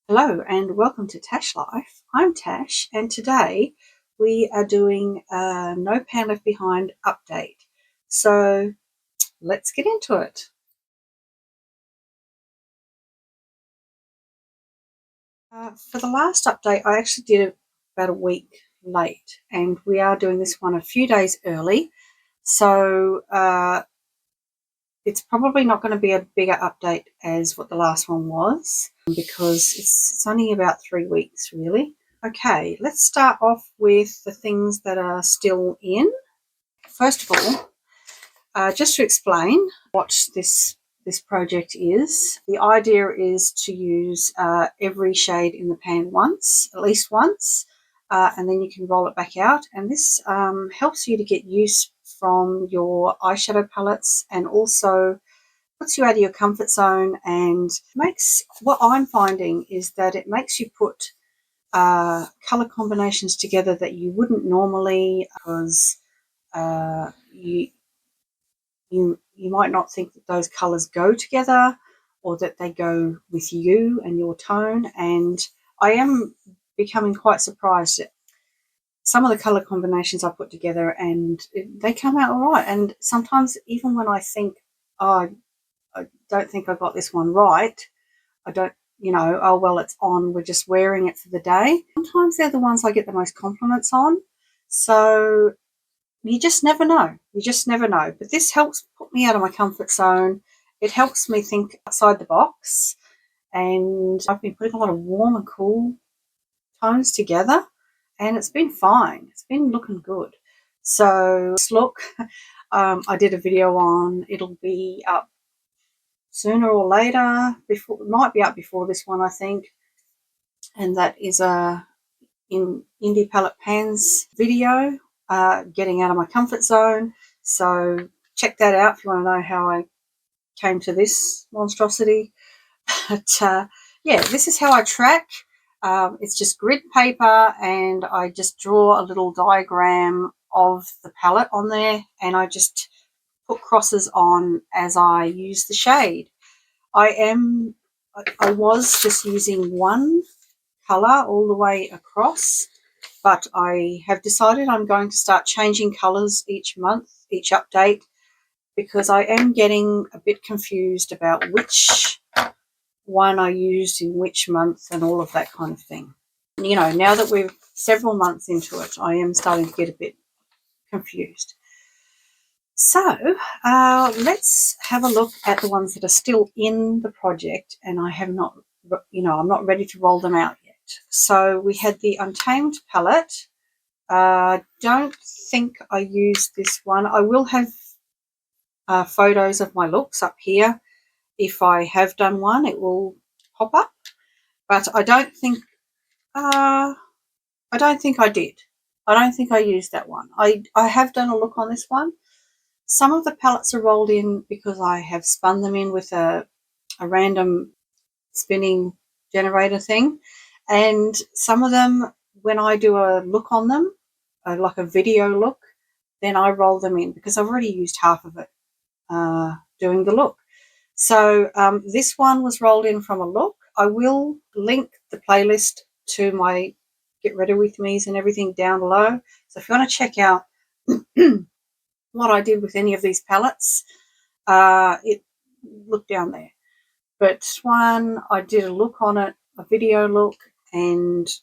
Hello and welcome to Tash Life. I'm Tash and today we are doing a No Pan Left Behind update. So let's get into it. For the last update I actually did it about a week late and we are doing this one a few days early. So it's probably not going to be a bigger update as what the last one was because it's only about 3 weeks really. Okay, let's start off with the things that are still in. First of all, just to explain what this project is, the idea is to use every shade in the pan once, at least once, and then you can roll it back out. And this helps you to get use from your eyeshadow palettes and also puts you out of your comfort zone and makes, what I'm finding is that it makes you put color combinations together that you wouldn't normally, because you might not think that those colors go together or that they go with you and your tone. And I am becoming quite surprised at some of the color combinations I put together, and they come out all right. And sometimes even when I think, oh, I don't think I got this one right, I don't, oh, well, it's on, we're just wearing it for the day. Sometimes they're the ones I get the most compliments on. So you just never know. You just never know. But this helps put me out of my comfort zone. It helps me think outside the box. And I've been putting a lot of warm and cool tones together, and it's been fine. It's been looking good. So this look, I did a video on. It'll be up sooner or later. Before, it might be up before this one, I think. And that is a in Indie Palette Pans video, getting out of my comfort zone. So check that out if you want to know how I came to this monstrosity. But yeah, this is how I track. It's just grid paper, and I just draw a little diagram of the palette on there, and I just put crosses on as I use the shade. I was just using one colour all the way across, but I have decided I'm going to start changing colours each month, each update, because I am getting a bit confused about which one I used in which month and all of that kind of thing. Now that we're several months into it, I am starting to get a bit confused. So let's have a look at the ones that are still in the project, and I have not, I'm not ready to roll them out yet. So we had the Untamed palette. Don't think I used this one. I will have photos of my looks up here. If I have done one, it will pop up. But I don't think I did. I don't think I used that one. I have done a look on this one. Some of the palettes are rolled in because I have spun them in with a random spinning generator thing. And some of them, when I do a look on them, like a video look, then I roll them in because I've already used half of it doing the look. So this one was rolled in from a look. I will link the playlist to my Get Ready With Me's and everything down below. So if you want to check out what I did with any of these palettes, look down there. But one, I did a look on it, a video look, and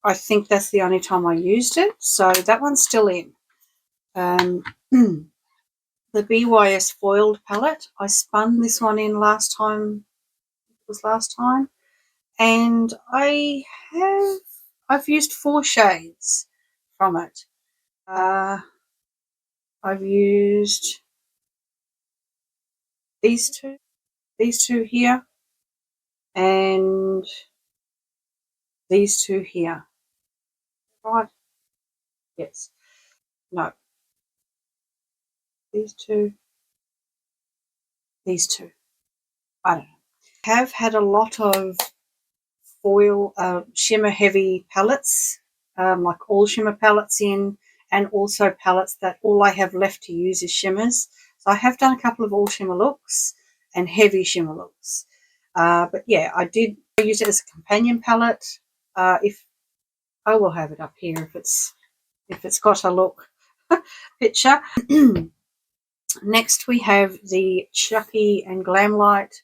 I think that's the only time I used it. So that one's still in. The BYS Foiled palette, I spun this one in last time, and I've used 4 shades from it. I've used these two here, and these two here. Right? Yes. No. These two. I don't know. I have had a lot of foil shimmer heavy palettes, like all shimmer palettes in, and also palettes that all I have left to use is shimmers. So I have done a couple of all shimmer looks and heavy shimmer looks. But yeah, I did I use it as a companion palette. If I will have it up here if it's got a look picture. Next we have the Chucky and Glamlight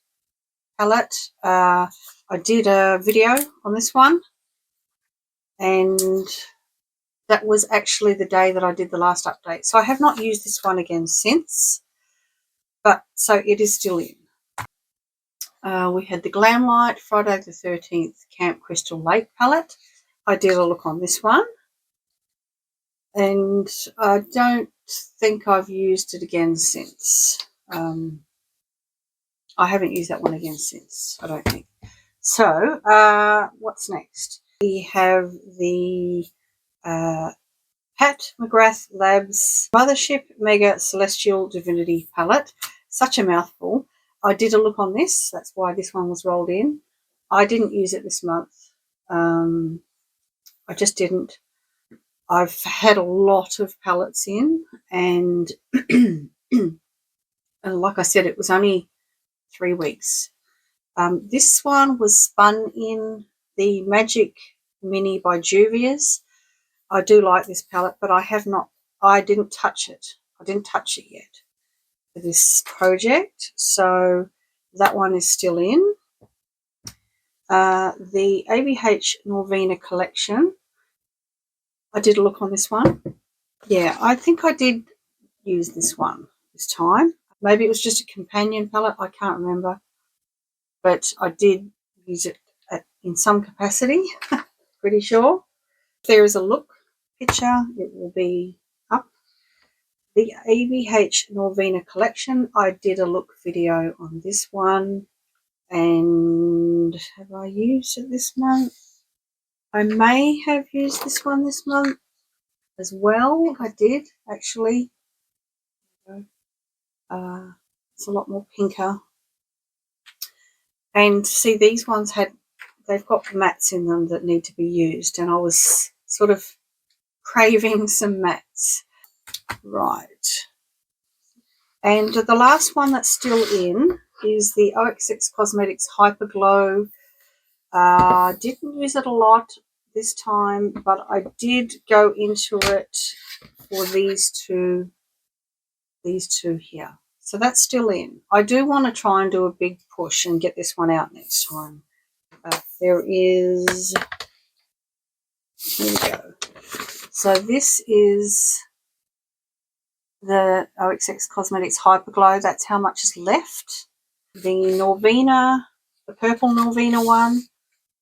palette. I did a video on this one, and that was actually the day that I did the last update. So I have not used this one again since, but so it is still in. We had the Glamlight Friday the 13th Camp Crystal Lake palette. I did a look on this one, and I don't think I've used it again since. I haven't used that one again since, I don't think. So, what's next? We have the Pat McGrath Labs Mothership Mega Celestial Divinity palette. Such a mouthful. I did a look on this. That's why this one was rolled in. I didn't use it this month. I just didn't. I've had a lot of palettes in, and and like I said, it was only 3 weeks. This one was spun in the Magic Mini by Juvia's. I do like this palette, but I didn't touch it. I didn't touch it yet for this project, so that one is still in. The ABH Norvina collection, I did a look on this one. Yeah, I think I did use this one this time. Maybe it was just a companion palette, I can't remember. But I did use it in some capacity, pretty sure. If there is a look picture, it will be up. The ABH Norvina collection, I did a look video on this one. And have I used it this month? I may have used this one this month as well. I did, actually. It's a lot more pinker. And see, these ones they've got mattes in them that need to be used, and I was sort of craving some mattes. Right. And the last one that's still in is the OXX Cosmetics Hyper Glow. I didn't use it a lot this time, but I did go into it for these two here. So that's still in. I do want to try and do a big push and get this one out next time. There is, here we go. So this is the OXX Cosmetics Hyper Glow. That's how much is left. The Norvina, the purple Norvina one,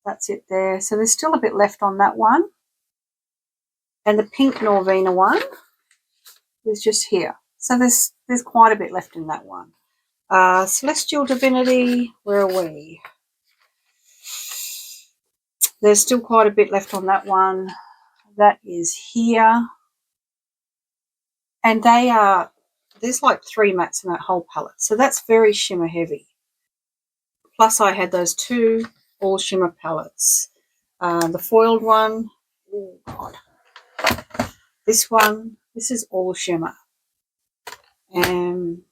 that's it there. So there's still a bit left on that one. And the pink Norvina one is just here. So there's quite a bit left in that one. Celestial Divinity, where are we? There's still quite a bit left on that one. That is here. And there's like 3 mattes in that whole palette. So that's very shimmer heavy. Plus I had those 2 all shimmer palettes. The foiled one, oh God. This one, this is all shimmer. And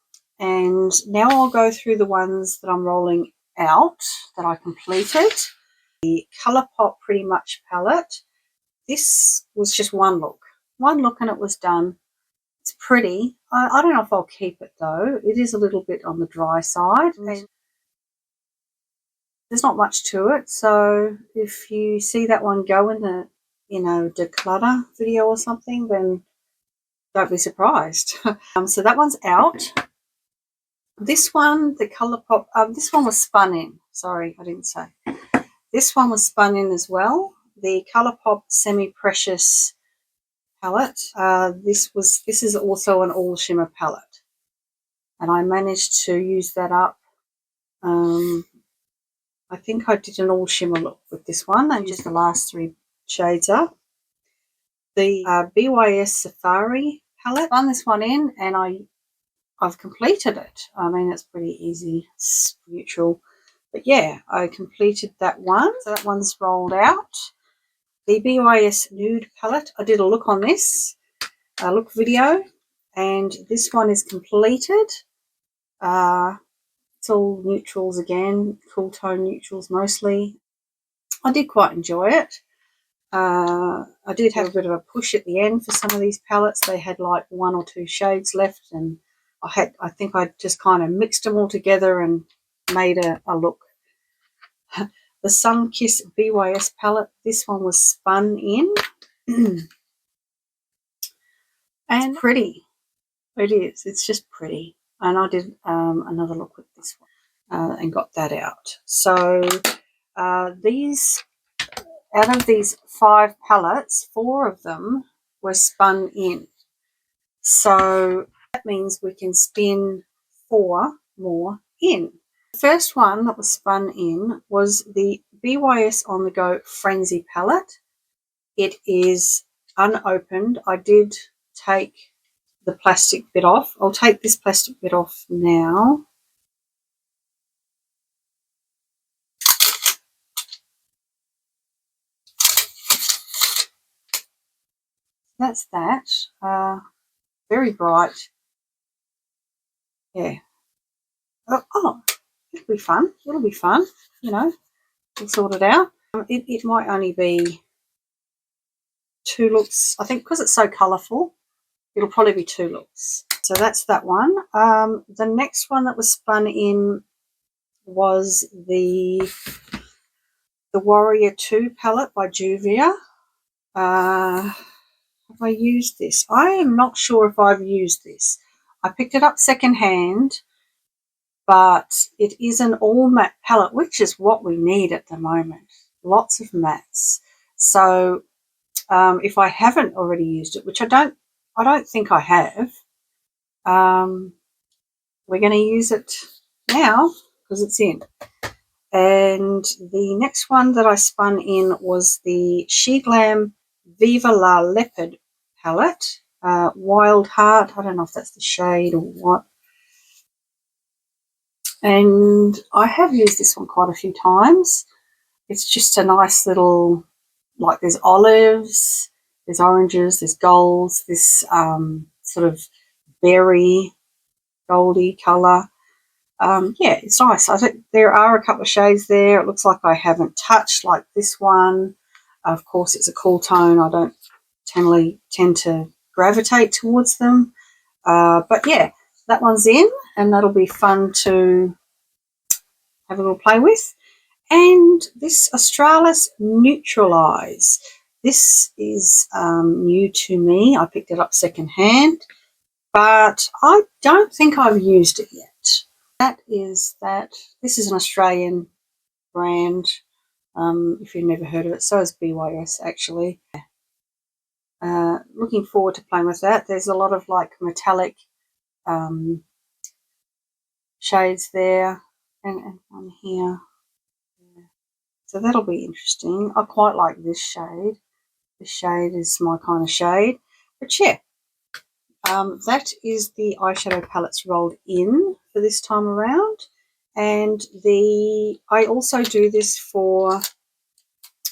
now I'll go through the ones that I'm rolling out that I completed. The Colourpop Pretty Much palette. This was just one look and it was done. It's pretty. I don't know if I'll keep it though. It is a little bit on the dry side. And there's not much to it. So if you see that one go in the, declutter video or something, then don't be surprised. So that one's out. This one, the Colourpop, this one was spun in. Sorry, I didn't say. This one was spun in as well. The Colourpop Semi Precious palette. This is also an all shimmer palette, and I managed to use that up. I think I did an all shimmer look with this one, and just the last 3 shades up. The BYS Safari palette. I found this one in, and I've completed it. I mean, it's pretty easy. It's neutral. But yeah, I completed that one. So that one's rolled out. The BYS Nude palette. I did a look on this, a look video, and this one is completed. It's all neutrals again, cool tone neutrals mostly. I did quite enjoy it. I did have a bit of a push at the end for some of these palettes. They had like 1 or 2 shades left, and I think I just kind of mixed them all together and made a look. The Sun Kiss BYS palette, this one was spun in. And pretty. It is. It's just pretty. And I did another look with this one and got that out. So these, out of these 5 palettes, 4 of them were spun in. So that means we can spin 4 more in. The first one that was spun in was the BYS On The Go Frenzy palette. It is unopened. I did take the plastic bit off. I'll take this plastic bit off now. That's that. Very bright. Yeah. Oh, it'll be fun. It'll be fun. You know, we'll sort it out. It might only be 2 looks. I think because it's so colourful, it'll probably be 2 looks. So that's that one. The next one that was spun in was the Warrior 2 palette by Juvia. Have I used this? I am not sure if I've used this. I picked it up secondhand, but it is an all matte palette, which is what we need at the moment. Lots of mattes. So if I haven't already used it, which I don't think I have, we're going to use it now because it's in. And the next one that I spun in was the She Glam Viva La Leopard palette, Wild Heart. I don't know if that's the shade or what. And I have used this one quite a few times. It's just a nice little, like there's olives, there's oranges, there's golds, this sort of berry goldy colour. Yeah, it's nice. I think there are a couple of shades there. It looks like I haven't touched, like this one. Of course, it's a cool tone. I don't tend to gravitate towards them. But yeah, that one's in, and that'll be fun to have a little play with. And this Australis Neutralize. This is new to me. I picked it up secondhand, but I don't think I've used it yet. That is that. This is an Australian brand, if you've never heard of it. So is BYS, actually. Looking forward to playing with that. There's a lot of like metallic shades there and one here. Yeah. So that'll be interesting. I quite like this shade. This shade is my kind of shade. But yeah, that is the eyeshadow palettes rolled in for this time around. And I also do this for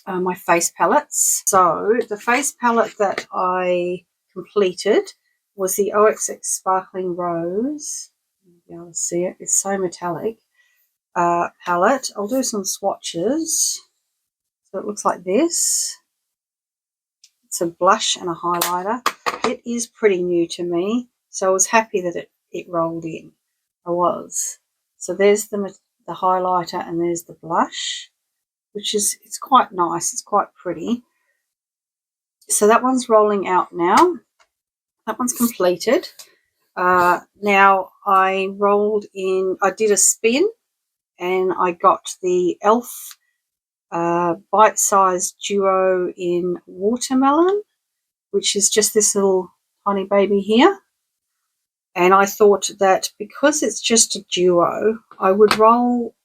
my face palettes. So the face palette that I completed was the OXX Sparkling Rose. You'll be able to see it. It's so metallic. Palette. I'll do some swatches. So it looks like this. It's a blush and a highlighter. It is pretty new to me, so I was happy that it rolled in. I was. So there's the highlighter and there's the blush, which is, it's quite nice. It's quite pretty. So that one's rolling out now. That one's completed. Now I rolled in, I did a spin and I got the e.l.f. Bite-sized duo in watermelon, which is just this little tiny baby here. And I thought that because it's just a duo, I would roll,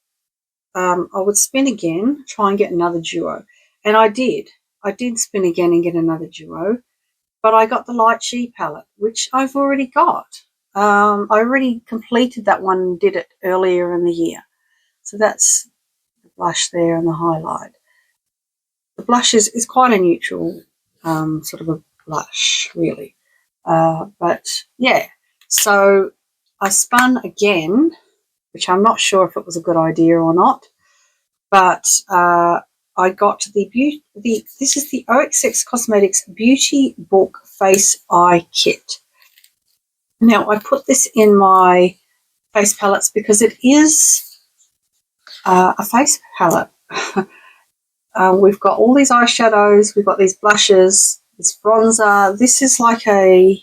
I would spin again, try and get another duo. And I did. I did spin again and get another duo. But I got the Light G palette, which I've already got. I already completed that one and did it earlier in the year. So that's the blush there and the highlight. The blush is quite a neutral sort of a blush, really. But yeah, so I spun again, which I'm not sure if it was a good idea or not. But I got this is the OXX Cosmetics Beauty Book Face Eye Kit. Now, I put this in my face palettes because it is a face palette. We've got all these eyeshadows, we've got these blushes, this bronzer. This is like I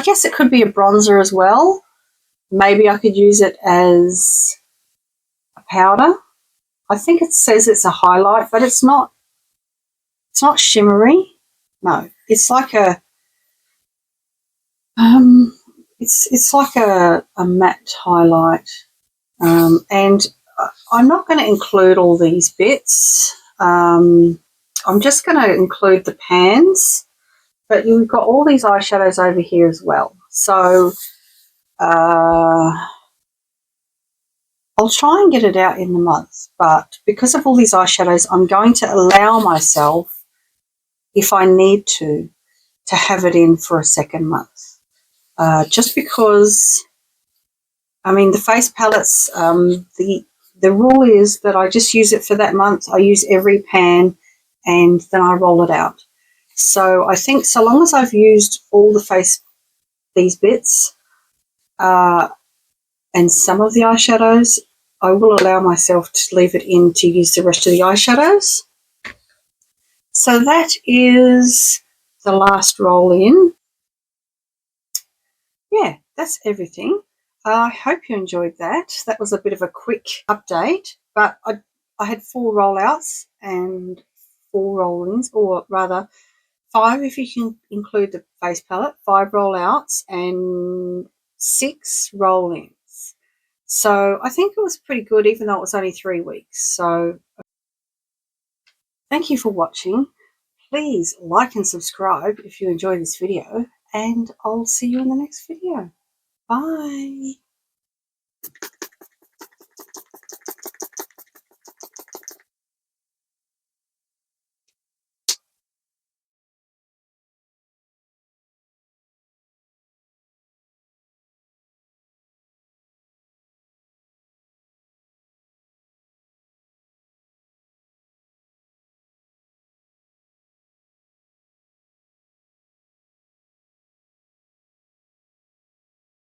guess it could be a bronzer as well. Maybe I could use it as a powder. I think it says it's a highlight, but it's not shimmery. No, it's like a it's like a matte highlight. And I'm not going to include all these bits. I'm just going to include the pans, but you've got all these eyeshadows over here as well. So I'll try and get it out in the month, but because of all these eyeshadows, I'm going to allow myself, if I need to have it in for a second month. Just because, I mean, the face palettes, the rule is that I just use it for that month. I use every pan and then I roll it out. So I think so long as I've used all these bits and some of the eyeshadows, I will allow myself to leave it in to use the rest of the eyeshadows. So that is the last roll in. Yeah, that's everything. I hope you enjoyed that. That was a bit of a quick update, but I had 4 rollouts and 4 roll-ins, or rather 5 if you can include the face palette, 5 rollouts and 6 roll-ins. So I think it was pretty good, even though it was only 3 weeks. So thank you for watching. Please like and subscribe if you enjoy this video, and I'll see you in the next video. Bye.